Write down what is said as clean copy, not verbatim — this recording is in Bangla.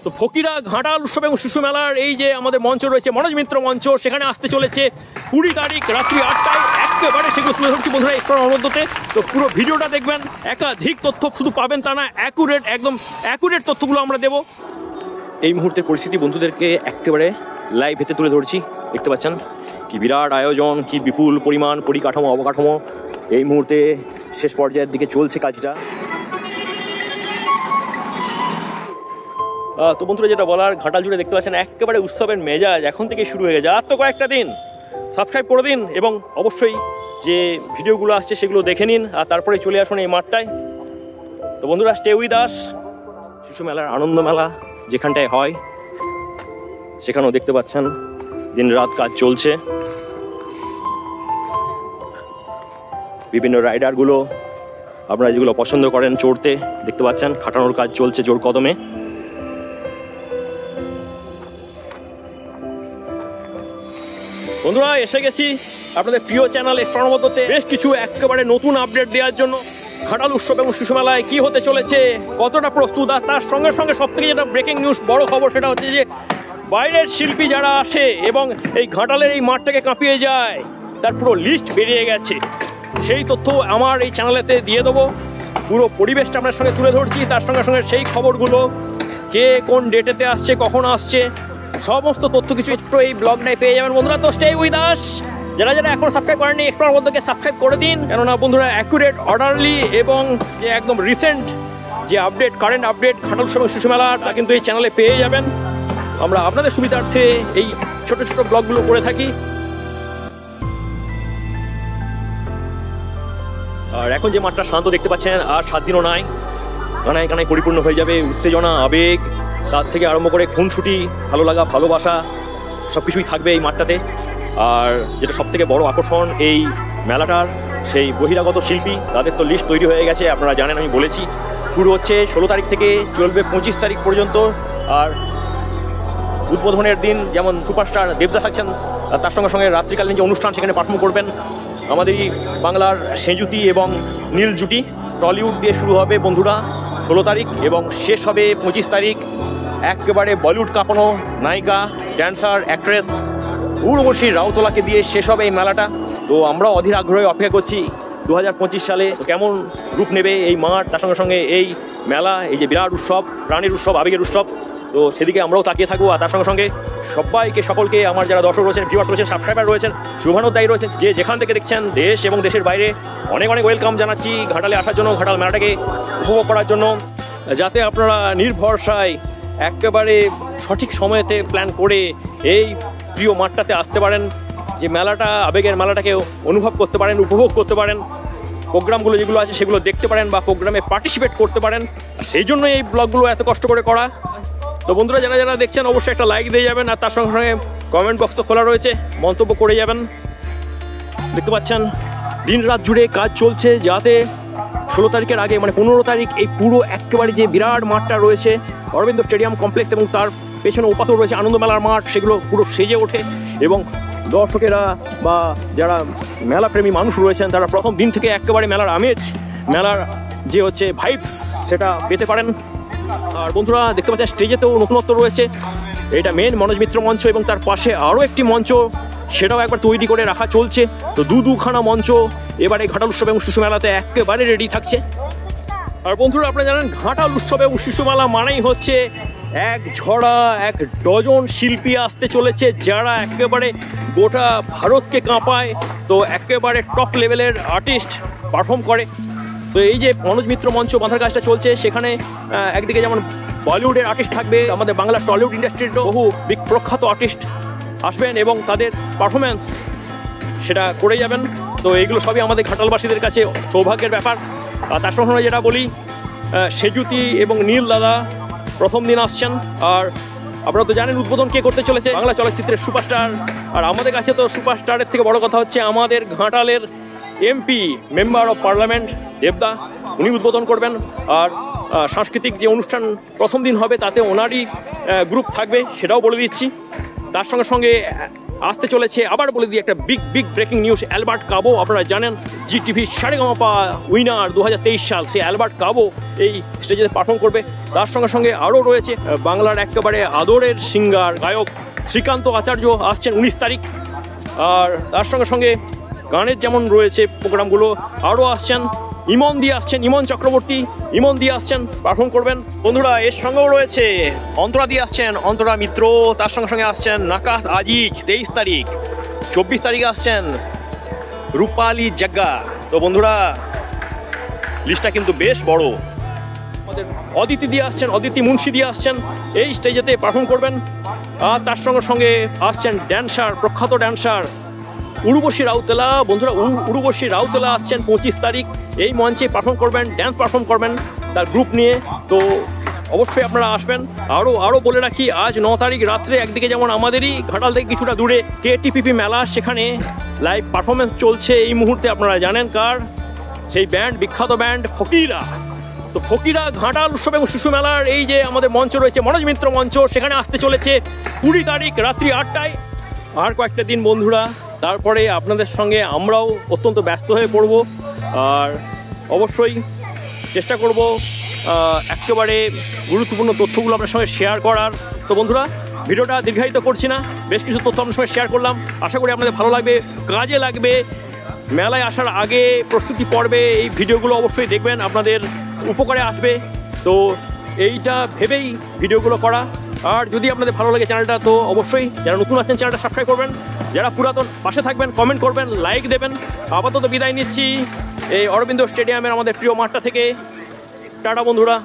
তো ফকিরা ঘাটাল উৎসব এবং শিশু মেলার এই যে আমাদের মঞ্চ রয়েছে মনোজ মিত্র মঞ্চ, সেখানে আসতে চলেছে 20 তারিখ রাত্রি 8টায়। একেবারে সেগুলো তুলে ধরছি বন্ধুরা এক্সপ্লোর মধ্যে। তো পুরো ভিডিওটা দেখবেন, একাধিক তথ্য শুধু পাবেন তা না, অ্যাকুরেট একদম অ্যাকুরেট তথ্যগুলো আমরা দেবো। এই মুহূর্তের পরিস্থিতি বন্ধুদেরকে একেবারে লাইভ হেতে তুলে ধরছি। দেখতে পাচ্ছেন কি বিরাট আয়োজন, কি বিপুল পরিমাণ পরিকাঠামো অবকাঠামো এই মুহূর্তে শেষ পর্যায়ের দিকে চলছে কাজটা। তো বন্ধুরা যেটা বলার, ঘাটাল জুড়ে দেখতে পাচ্ছেন একেবারে উৎসবের মেজাজ এখন থেকে শুরু হয়ে গেছে। আর তো কয়েকটা দিন সাবস্ক্রাইব করে দিন এবং অবশ্যই যে ভিডিওগুলো আসছে সেগুলো দেখে নিন, আর তারপরে চলে আসুন এই মাঠটায়। তো বন্ধুরা স্টে উইথ আস। শিশু মেলার আনন্দ মেলা যেখানটায় হয় সেখানেও দেখতে পাচ্ছেন দিন রাত কাজ চলছে। বিভিন্ন রাইডারগুলো আপনারা যেগুলো পছন্দ করেন চড়তে দেখতে পাচ্ছেন খাটানোর কাজ চলছে জোর কদমে। বন্ধুরা এসে গেছি আপনাদের প্রিয় চ্যানেল এক্সপ্লোরমধ্যে বেশ কিছু একেবারে নতুন আপডেট দেওয়ার জন্য। ঘাটাল উৎসব এবং শিশু মেলায় কি হতে চলেছে, কতটা প্রস্তুত, আর তার সঙ্গে সঙ্গে সব থেকে যেটা ব্রেকিং নিউজ বড় খবর সেটা হচ্ছে যে বাইরের শিল্পী যারা আসে এবং এই ঘাটালের এই মাঠটাকে কাঁপিয়ে যায় তার পুরো লিস্ট বেরিয়ে গেছে। সেই তথ্য আমার এই চ্যানেলেতে দিয়ে দেবো। পুরো পরিবেশটা আপনার সঙ্গে তুলে ধরছি, তার সঙ্গে সঙ্গে সেই খবরগুলো কে কোন ডেটেতে আসছে, কখন আসছে, সমস্ত তথ্য কিছু একটু এই ব্লগটাই পেয়ে যাবেন বন্ধুরা। তো স্টে উইথ আস। যারা যারা এখনো সাবস্ক্রাইব করেননি এক্সপ্লোর মধ্যে সাবস্ক্রাইব করে দিন, কেননা বন্ধুরা অ্যাকুরেট, অর্ডারলি এবং যে একদম রিসেন্ট যে আপডেট, কারেন্ট আপডেট ঘাটাল উৎসব এবং শিশু মেলার তা কিন্তু এই চ্যানেলে পেয়ে যাবেন। আমরা আপনাদের সুবিধার্থে এই ছোট ছোট ব্লগগুলো করে থাকি। আর এখন যে মাঠটা শান্ত দেখতে পাচ্ছেন, আর 7 দিনও নাই, কানায় কানায় পরিপূর্ণ হয়ে যাবে। উত্তেজনা, আবেগ, তার থেকে আরম্ভ করে খুনসুটি, ভালো লাগা, ভালোবাসা সব কিছুই থাকবে এই মাঠটাতে। আর যেটা সব থেকে বড় আকর্ষণ এই মেলাটার, সেই বহিরাগত শিল্পী, তাদের তো লিস্ট তৈরি হয়ে গেছে, আপনারা জানেন, আমি বলেছি। শুরু হচ্ছে 16 তারিখ থেকে, চলবে 25 তারিখ পর্যন্ত। আর উদ্বোধনের দিন যেমন সুপারস্টার দেবদা থাকছেন, তার সঙ্গে সঙ্গে রাত্রিকালীন যে অনুষ্ঠান সেখানে পারফর্ম করবেন আমাদেরই বাংলার সেজুতি এবং নীল জুটি। টলিউড দিয়ে শুরু হবে বন্ধুরা 16 তারিখ এবং শেষ হবে 25 তারিখ। একেবারে বলিউড কাঁপানো নায়িকা, ড্যান্সার, অ্যাক্ট্রেস উর্বশী রাউতলাকে দিয়ে শেষ হবে এই মেলাটা। তো আমরাও অধীর আগ্রহে অপেক্ষা করছি 2025 সালে কেমন রূপ নেবে এই মাঠ, তার সঙ্গে সঙ্গে এই মেলা, এই যে বিরাট উৎসব, প্রাণীর উৎসব, আবেগের উৎসব। তো সেদিকে আমরাও তাকিয়ে থাকবো। আর তার সঙ্গে সঙ্গে সকলকে আমার যারা দর্শক রয়েছেন, ভিউয়ার্স রয়েছেন, সাবস্ক্রাইবার রয়েছেন, শুভানুধ্যায়ী রয়েছেন, যে যেখান থেকে দেখছেন দেশ এবং দেশের বাইরে, অনেক অনেক ওয়েলকাম জানাচ্ছি ঘাটালে আসার জন্য, ঘাটাল মেলাটাকে উপভোগ করার জন্য। যাতে আপনারা নির্ভরসায় একেবারে সঠিক সময়েতে প্ল্যান করে এই প্রিয় মাঠটাতে আসতে পারেন, যে মেলাটা, আবেগের মেলাটাকে অনুভব করতে পারেন, উপভোগ করতে পারেন, প্রোগ্রামগুলো যেগুলো আছে সেগুলো দেখতে পারেন বা প্রোগ্রামে পার্টিসিপেট করতে পারেন। সেই জন্য এই ব্লগগুলো এত কষ্ট করে করা। তো বন্ধুরা যারা যারা দেখছেন অবশ্যই একটা লাইক দিয়ে যাবেন, আর তার সঙ্গে সঙ্গে কমেন্ট বক্স তো খোলা রয়েছে, মন্তব্য করে যাবেন। দেখতে পাচ্ছেন দিন রাত জুড়ে কাজ চলছে যাতে 16 তারিখের আগে, মানে 15 তারিখ, এই পুরো একেবারে যে বিরাট মাঠটা রয়েছে অরবিন্দ স্টেডিয়াম কমপ্লেক্স এবং তার পেছনে ওপাশেও রয়েছে আনন্দ মেলার মাঠ, সেগুলো পুরো সেজে ওঠে এবং দর্শকেরা বা যারা মেলাপ্রেমী মানুষ রয়েছেন তারা প্রথম দিন থেকে একেবারে মেলার আমেজ, মেলার যে হচ্ছে ভাইবস সেটা পেতে পারেন। আর বন্ধুরা দেখতে পাচ্ছেন স্টেজেতেও নতুনত্ব রয়েছে। এটা মেন মনোজ মিত্র মঞ্চ এবং তার পাশে আরও একটি মঞ্চ, সেটাও একবার তৈরি করে রাখা চলছে। তো দুখানা মঞ্চ এবারে ঘাটাল উৎসব এবং শিশু মেলাতে একেবারে রেডি থাকছে। আর বন্ধুরা আপনারা জানেন ঘাটাল উৎসব এবং শিশু মেলা মানেই হচ্ছে এক ঝড়া, এক ডজন শিল্পী আসতে চলেছে যারা একেবারে গোটা ভারতকে কাঁপায়। তো একেবারে টপ লেভেলের আর্টিস্ট পারফর্ম করে। তো এই যে মনোজ মিত্র মঞ্চ বাঁধার কাজটা চলছে, সেখানে একদিকে যেমন বলিউডের আর্টিস্ট থাকবে, আমাদের বাংলার টলিউড ইন্ডাস্ট্রির বহু প্রখ্যাত আর্টিস্ট আসবেন এবং তাদের পারফরমেন্স সেটা করে যাবেন। তো এইগুলো সবই আমাদের ঘাটালবাসীদের কাছে সৌভাগ্যের ব্যাপার। আর তার সঙ্গে যেটা বলি, সেজুতি এবং নীল দাদা প্রথম দিন আসছেন। আর আপনারা তো জানেন উদ্বোধন কে করতে চলেছে, বাংলা চলচ্চিত্রের সুপারস্টার। আর আমাদের কাছে তো সুপারস্টারের থেকে বড় কথা হচ্ছে আমাদের ঘাটালের এমপি, মেম্বার অফ পার্লামেন্ট দেবদা, উনি উদ্বোধন করবেন। আর সাংস্কৃতিক যে অনুষ্ঠান প্রথম দিন হবে তাতে ওনারই গ্রুপ থাকবে, সেটাও বলে দিচ্ছি। তার সঙ্গে সঙ্গে আসতে চলেছে, আবার বলে দিই একটা বিগ ব্রেকিং নিউজ। অ্যালবার্ট কাবো, আপনারা জানেন জিটিভি সারেগামাপা উইনার 2023 সাল, সেই অ্যালবার্ট কাবো এই স্টেজে পারফর্ম করবে। তার সঙ্গে সঙ্গে আরও রয়েছে বাংলার একেবারে আদরের সিঙ্গার গায়ক শ্রীকান্ত আচার্য আসছেন 19 তারিখ। আর তার সঙ্গে সঙ্গে গানের যেমন রয়েছে প্রোগ্রামগুলো, আরও আসছেন ইমন দিয়ে আসছেন, ইমন চক্রবর্তী, ইমন দিয়ে আসছেন, পারফর্ম করবেন। বন্ধুরা এর সঙ্গেও রয়েছে অন্তরা দিয়ে আসছেন, অন্তরা মিত্র। তার সঙ্গে সঙ্গে আসছেন নাকাত আজিজ 23 তারিখ। 24 তারিখে আসছেন রূপালী জাগ্গা। তো বন্ধুরা লিস্টটা কিন্তু বেশ বড়। আমাদের অদিতি দিয়ে আসছেন, অদিতি মুন্সি দিয়ে আসছেন, এই স্টেজেতে পারফর্ম করবেন। আর তার সঙ্গে সঙ্গে আসছেন ড্যান্সার, প্রখ্যাত ড্যান্সার উর্বশী রাউতেলা। বন্ধুরা উর্বশী রাউতেলা আসছেন 25 তারিখ, এই মঞ্চে পারফর্ম করবেন, ড্যান্স পারফর্ম করবেন তার গ্রুপ নিয়ে। তো অবশ্যই আপনারা আসবেন। আরও বলে রাখি, আজ 9 তারিখ রাত্রে একদিকে যেমন আমাদেরই ঘাটাল থেকে কিছুটা দূরে KTPP মেলা, সেখানে লাইভ পারফরমেন্স চলছে এই মুহূর্তে। আপনারা জানেন কার, সেই ব্যান্ড, বিখ্যাত ব্যান্ড ফকিরা। তো ফকিরা ঘাটাল উৎসব এবং শিশু মেলার এই যে আমাদের মঞ্চ রয়েছে মনোজ মিত্র মঞ্চ, সেখানে আসতে চলেছে 20 তারিখ রাত্রি 8টায়। আর কয়েকটা দিন বন্ধুরা, তারপরে আপনাদের সঙ্গে আমরাও অত্যন্ত ব্যস্ত হয়ে পড়ব। আর অবশ্যই চেষ্টা করব একেবারে গুরুত্বপূর্ণ তথ্যগুলো আপনার সঙ্গে শেয়ার করার। তো বন্ধুরা ভিডিওটা দীর্ঘায়িত করছি না, বেশ কিছু তথ্য আপনার সঙ্গে শেয়ার করলাম, আশা করি আপনাদের ভালো লাগবে, কাজে লাগবে। মেলায় আসার আগে প্রস্তুতি পর্বে এই ভিডিওগুলো অবশ্যই দেখবেন, আপনাদের উপকারে আসবে। তো এইটা ভেবেই ভিডিওগুলো করা। আর যদি আপনাদের ভালো লাগে চ্যানেলটা, তো অবশ্যই যারা নতুন আছেন চ্যানেলটা সাবস্ক্রাইব করবেন, যারা পুরাতন পাশে থাকবেন, কমেন্ট করবেন, লাইক দেবেন। আপাতত বিদায় নিচ্ছি এই অরবিন্দ স্টেডিয়ামের আমাদের প্রিয় মাঠটা থেকে। টাটা বন্ধুরা।